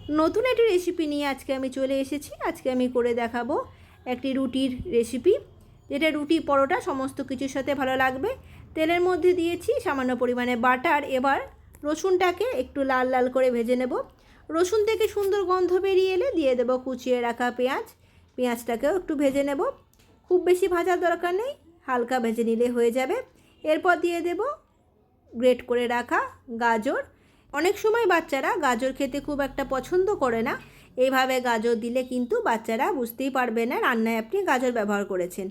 নতুন একটি রেসিপি নিয়ে আজকে আমি চলে এসেছি। আজকে আমি করে দেখাবো একটি রুটির রেসিপি, যেটা রুটি পরোটা সমস্ত কিছুর সাথে ভালো লাগবে। তেলের মধ্যে দিয়েছি সামান্য পরিমাণে বাটার। এবার রসুনটাকে একটু লাল লাল করে ভেজে নেব। রসুন থেকে সুন্দর গন্ধ বেরিয়ে এলে দিয়ে দেব কুচিয়ে রাখা পেঁয়াজ। পেঁয়াজটাকেও একটু ভেজে নেব, খুব বেশি ভাজার দরকার নেই, হালকা ভেজে নিলে হয়ে যাবে। এরপর দিয়ে দেব গ্রেট করে রাখা গাজর। অনেক সময় বাচ্চারা গাজর খেতে খুব একটা পছন্দ করে না। এইভাবে গাজর দিলে কিন্তু বাচ্চারা বুঝতেই পারবে না রান্নায় আপনি গাজর ব্যবহার করেছেন।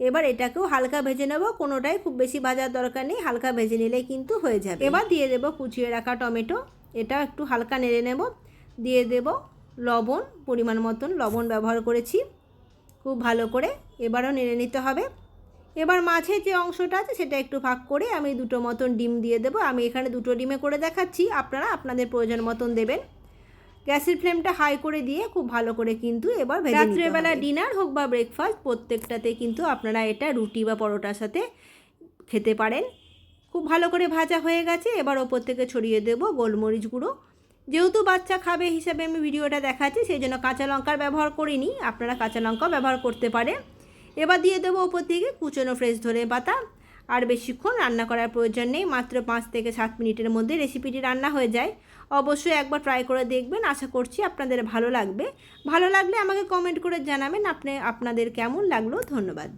এবার এটাকেও হালকা ভেজে নেব, কোনোটাই খুব বেশি ভাজার দরকার নেই, হালকা ভেজে নিলে কিন্তু হয়ে যাবে। এবার দিয়ে দেব কুচিয়ে রাখা টমেটো, এটা একটু হালকা নেড়ে নেব। দিয়ে দেব লবণ, পরিমাণ মতন লবণ ব্যবহার করেছি, খুব ভালো করে এবারও নেড়ে নিতে হবে। এবার মাঝের যে অংশটা আছে সেটা একটু ভাগ করে আমি দুটো মতন ডিম দিয়ে দেবো। আমি এখানে দুটো ডিমে করে দেখাচ্ছি, আপনারা আপনাদের প্রয়োজন মতন দেবেন। গ্যাসের ফ্লেমটা হাই করে দিয়ে খুব ভালো করে কিন্তু এবার ভেজে নিতে হবে। রাত্রেবেলা ডিনার হোক বা ব্রেকফাস্ট, প্রত্যেকটাতে কিন্তু আপনারা এটা রুটি বা পরোটার সাথে খেতে পারেন। খুব ভালো করে ভাজা হয়ে গেছে। এবার ওপর থেকে ছড়িয়ে দেবো গোলমরিচ গুঁড়ো। যেহেতু বাচ্চা খাবে হিসাবে আমি ভিডিওটা দেখাচ্ছি, সেই জন্য কাঁচা লঙ্কার ব্যবহার করিনি, আপনারা কাঁচা লঙ্কাও ব্যবহার করতে পারেন। এবার দিয়ে দেবো ওপর থেকে কুচনো ফ্রেশ ধনেপাতা। আর বেশিক্ষণ রান্না করার প্রয়োজন নেই, মাত্র 5 থেকে 7 মিনিটের মধ্যে রেসিপিটি রান্না হয়ে যায়। অবশ্যই একবার ট্রাই করে দেখবেন, আশা করছি আপনাদের ভালো লাগবে। ভালো লাগলে আমাকে কমেন্ট করে জানাবেন আপনাদের কেমন লাগলো। ধন্যবাদ।